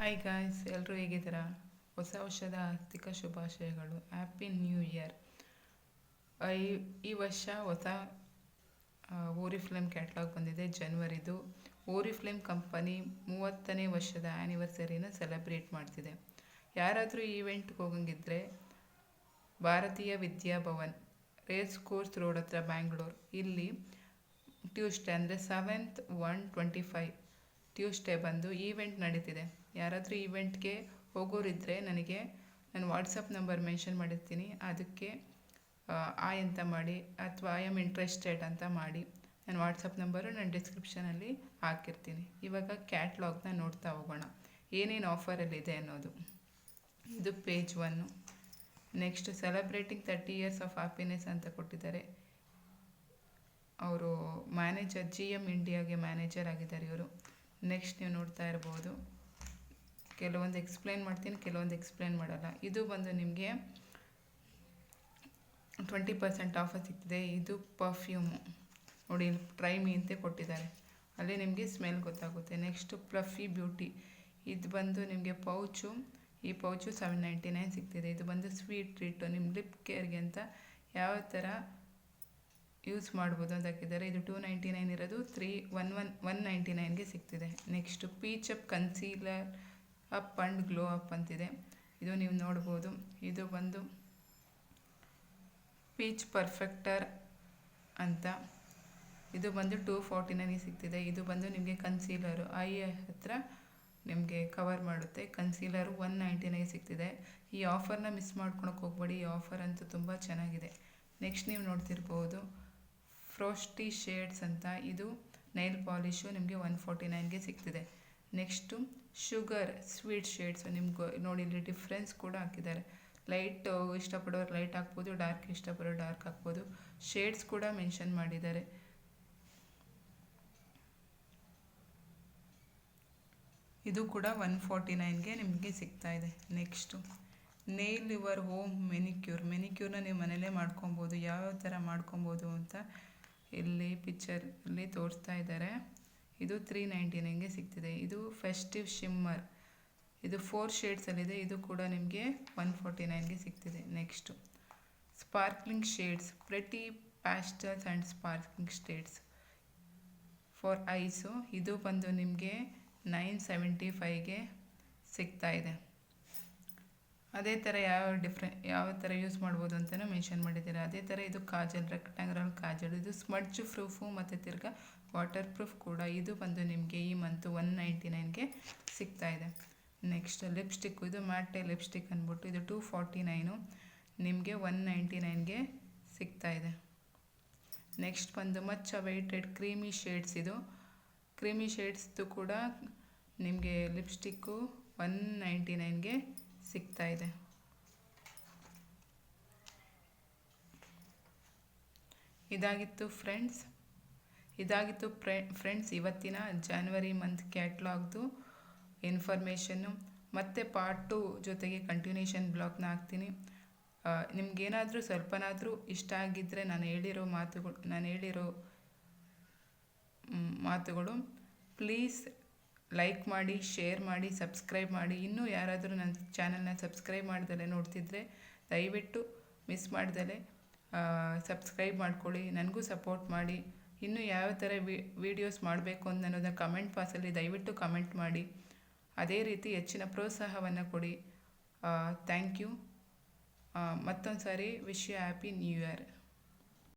Hi guys, ಎಲ್ಲರೂ ಹೇಗಿದ್ದೀರಾ? ಹೊಸ ವರ್ಷದ ಆರ್ಥಿಕ ಶುಭಾಶಯಗಳು. Happy new year. ಈ ವರ್ಷ ಹೊಸ ಓರಿಫ್ಲೇಮ್ ಕ್ಯಾಟ್ಲಾಗ್ ಬಂದಿದೆ ಜನವರಿದು. ಓರಿಫ್ಲೇಮ್ ಕಂಪನಿ 30ನೇ ವರ್ಷದ ಆ್ಯನಿವರ್ಸರಿನ ಸೆಲೆಬ್ರೇಟ್ ಮಾಡ್ತಿದೆ. ಯಾರಾದರೂ ಈವೆಂಟ್ಗೆ ಹೋಗಂಗಿದ್ರೆ ಭಾರತೀಯ ವಿದ್ಯಾಭವನ್, ರೇಸ್ ಕೋರ್ಸ್ ರೋಡ್ ಹತ್ರ ಬ್ಯಾಂಗ್ಳೂರ್, ಇಲ್ಲಿ ಟ್ಯೂಸ್ಡೇ ಅಂದರೆ 7th 1/25 ಟ್ಯೂಸ್ಡೇ ಬಂದು ಈವೆಂಟ್ ನಡೀತಿದೆ. ಯಾರಾದರೂ ಈವೆಂಟ್ಗೆ ಹೋಗೋರಿದ್ದರೆ ನಾನು ವಾಟ್ಸಪ್ ನಂಬರ್ ಮೆನ್ಷನ್ ಮಾಡಿರ್ತೀನಿ. ಅದಕ್ಕೆ ಆಯ್ ಅಂತ ಮಾಡಿ ಅಥವಾ ಐ ಆಮ್ ಇಂಟ್ರೆಸ್ಟೆಡ್ ಅಂತ ಮಾಡಿ. ನನ್ನ ವಾಟ್ಸಪ್ ನಂಬರು ನಾನು ಡಿಸ್ಕ್ರಿಪ್ಷನಲ್ಲಿ ಹಾಕಿರ್ತೀನಿ. ಇವಾಗ ಕ್ಯಾಟ್ಲಾಗ್ನ ನೋಡ್ತಾ ಹೋಗೋಣ, ಏನೇನು ಆಫರಲ್ಲಿದೆ ಅನ್ನೋದು. ಇದು page 1. Next celebrating 30 years of happiness ಅಂತ ಕೊಟ್ಟಿದ್ದಾರೆ. ಅವರು ಮ್ಯಾನೇಜರ್, GM ಇಂಡಿಯಾಗೆ ಮ್ಯಾನೇಜರ್ ಆಗಿದ್ದಾರೆ ಇವರು. ನೆಕ್ಸ್ಟ್ ನೀವು ನೋಡ್ತಾ ಇರ್ಬೋದು, ಕೆಲವೊಂದು ಎಕ್ಸ್ಪ್ಲೇನ್ ಮಾಡ್ತೀನಿ, ಕೆಲವೊಂದು ಎಕ್ಸ್ಪ್ಲೇನ್ ಮಾಡಲ್ಲ. ಇದು ಬಂದು ನಿಮಗೆ 20% ಆಫರ್ ಸಿಗ್ತಿದೆ. ಇದು ಪರ್ಫ್ಯೂಮು ನೋಡಿ, ಟ್ರೈ ಮೀ ಅಂತ ಕೊಟ್ಟಿದ್ದಾರೆ, ಅಲ್ಲಿ ನಿಮಗೆ ಸ್ಮೆಲ್ ಗೊತ್ತಾಗುತ್ತೆ. ನೆಕ್ಸ್ಟು ಫ್ಲಫಿ ಬ್ಯೂಟಿ, ಇದು ಬಂದು ನಿಮಗೆ ಪೌಚು. ಈ ಪೌಚು 799 ಸಿಗ್ತಿದೆ. ಇದು ಬಂದು ಸ್ವೀಟ್ ಟ್ರೀಟು, ನಿಮ್ಮ ಲಿಪ್ ಕೇರ್ಗೆ ಅಂತ ಯಾವ ಥರ ಯೂಸ್ ಮಾಡ್ಬೋದು ಅಂತ ಹಾಕಿದ್ದಾರೆ. ಇದು 299 ಇರೋದು 199ಗೆ ಸಿಗ್ತಿದೆ. Next peach up concealer up and glow up ಅಂತಿದೆ. ಇದು ನೀವು ನೋಡ್ಬೋದು. ಇದು ಬಂದು ಪೀಚ್ ಪರ್ಫೆಕ್ಟರ್ ಅಂತ, ಇದು ಬಂದು 249 ಸಿಗ್ತಿದೆ. ಇದು ಬಂದು ನಿಮಗೆ ಕನ್ಸೀಲರು, ಐ ಹತ್ರ ನಿಮಗೆ ಕವರ್ ಮಾಡುತ್ತೆ. ಕನ್ಸೀಲರು 199 ಸಿಗ್ತಿದೆ. ಈ ಆಫರ್ನ ಮಿಸ್ ಮಾಡ್ಕೊಳಕ್ಕೆ ಹೋಗ್ಬೇಡಿ, ಈ ಆಫರ್ ಅಂತೂ ತುಂಬ ಚೆನ್ನಾಗಿದೆ. ನೆಕ್ಸ್ಟ್ ನೀವು ನೋಡ್ತಿರ್ಬೋದು ಫ್ರೋಸ್ಟಿ ಶೇಡ್ಸ್ ಅಂತ, ಇದು ನೈಲ್ ಪಾಲಿಶು ನಿಮಗೆ 149ಗೆ ಸಿಗ್ತಿದೆ. ನೆಕ್ಸ್ಟು ಶುಗರ್ ಸ್ವೀಟ್ ಶೇಡ್ಸು, ನಿಮ್ಗೆ ನೋಡಿ ಇಲ್ಲಿ ಡಿಫ್ರೆನ್ಸ್ ಕೂಡ ಹಾಕಿದ್ದಾರೆ. ಲೈಟ್ ಇಷ್ಟಪಡೋರು ಲೈಟ್ ಹಾಕ್ಬೋದು, ಡಾರ್ಕ್ ಇಷ್ಟಪಡೋರು ಡಾರ್ಕ್ ಹಾಕ್ಬೋದು. ಶೇಡ್ಸ್ ಕೂಡ ಮೆನ್ಷನ್ ಮಾಡಿದ್ದಾರೆ. ಇದು ಕೂಡ 149ಗೆ ನಿಮಗೆ ಸಿಗ್ತಾ ಇದೆ. ನೆಕ್ಸ್ಟು ನೇಲ್ ಯುವರ್ ಹೋಮ್ ಮೆನಿಕ್ಯೂರ್ನ ನೀವು ಮನೇಲೇ ಮಾಡ್ಕೊಬೋದು. ಯಾವ್ಯಾವ ಥರ ಮಾಡ್ಕೊಬೋದು ಅಂತ ಇಲ್ಲಿ ಪಿಕ್ಚರಲ್ಲಿ ತೋರಿಸ್ತಾ ಇದ್ದಾರೆ. ಇದು 399ಗೆ ಸಿಗ್ತಿದೆ. ಇದು ಫೆಸ್ಟಿವ್ ಶಿಮ್ಮರ್, ಇದು 4 ಶೇಡ್ಸಲ್ಲಿದೆ. ಇದು ಕೂಡ ನಿಮಗೆ 149ಗೆ ಸಿಗ್ತಿದೆ. Next sparkling shades, pretty pastels and sparkling shades for eyes, ಇದು ಬಂದು ನಿಮಗೆ 975ಗೆ ಸಿಗ್ತಾ ಇದೆ. ಅದೇ ಥರ ಯಾವ ಥರ ಯೂಸ್ ಮಾಡ್ಬೋದು ಅಂತಲೂ ಮೆನ್ಷನ್ ಮಾಡಿದ್ದಾರೆ. ಅದೇ ಥರ ಇದು ಕಾಜಲ್, ರೆಕ್ಟ್ಯಾಂಗ್ಯುಲರ್ ಕಾಜಲ್, ಇದು ಸ್ಮಡ್ಜ್ ಪ್ರೂಫು ಮತ್ತು ತಿರ್ಗಾ ವಾಟರ್ ಪ್ರೂಫ್ ಕೂಡ. ಇದು ಬಂದು ನಿಮಗೆ ಈ ಮಂತು 199ಗೆ ಸಿಗ್ತಾ ಇದೆ. ನೆಕ್ಸ್ಟ್ ಲಿಪ್ಸ್ಟಿಕ್ಕು, ಇದು ಮ್ಯಾಟೆ ಲಿಪ್ಸ್ಟಿಕ್ ಅಂದ್ಬಿಟ್ಟು ಇದು 249 ನಿಮಗೆ 199ಗೆ ಸಿಗ್ತಾ ಇದೆ. ನೆಕ್ಸ್ಟ್ ಬಂದು ಮಚ್ ಅವೈಟೆಡ್ ಕ್ರೀಮಿ ಶೇಡ್ಸ್, ಇದು ಕ್ರೀಮಿ ಶೇಡ್ಸ್ದು ಕೂಡ ನಿಮಗೆ ಲಿಪ್ಸ್ಟಿಕ್ಕು 199ಗೆ ಸಿಗ್ತಾ ಇದೆ. ಇದಾಗಿತ್ತು ಫ್ರೆಂಡ್ಸ್ ಇವತ್ತಿನ ಜನವರಿ ಮಂತ್ ಕ್ಯಾಟ್ಲಾಗ್ದು ಇನ್ಫಾರ್ಮೇಷನ್ನು. ಮತ್ತು ಪಾರ್ಟ್ 2 ಜೊತೆಗೆ ಕಂಟಿನ್ಯೂಷನ್ ಬ್ಲಾಗ್ನ ಹಾಕ್ತೀನಿ. ನಿಮ್ಗೇನಾದರೂ ಸ್ವಲ್ಪನಾದರೂ ಇಷ್ಟ ಆಗಿದ್ದರೆ ನಾನು ಹೇಳಿರೋ ಮಾತುಗಳು ಪ್ಲೀಸ್ ಲೈಕ್ ಮಾಡಿ, ಶೇರ್ ಮಾಡಿ, ಸಬ್ಸ್ಕ್ರೈಬ್ ಮಾಡಿ. ಇನ್ನೂ ಯಾರಾದರೂ ನನ್ನ ಚಾನಲ್ನ ಸಬ್ಸ್ಕ್ರೈಬ್ ಮಾಡ್ದಲೇ ನೋಡ್ತಿದ್ರೆ ದಯವಿಟ್ಟು ಮಿಸ್ ಮಾಡ್ದಲೇ ಸಬ್ಸ್ಕ್ರೈಬ್ ಮಾಡ್ಕೊಳ್ಳಿ, ನನಗೂ ಸಪೋರ್ಟ್ ಮಾಡಿ. ಇನ್ನೂ ಯಾವ ಥರ ವೀಡಿಯೋಸ್ ಮಾಡಬೇಕು ಅನ್ನೋದನ್ನ ಕಮೆಂಟ್ ಬಾಕ್ಸಲ್ಲಿ ದಯವಿಟ್ಟು ಕಮೆಂಟ್ ಮಾಡಿ. ಅದೇ ರೀತಿ ಹೆಚ್ಚಿನ ಪ್ರೋತ್ಸಾಹವನ್ನು ಕೊಡಿ. Thank you. ಮತ್ತೊಂದು ಸಾರಿ wish you happy new year.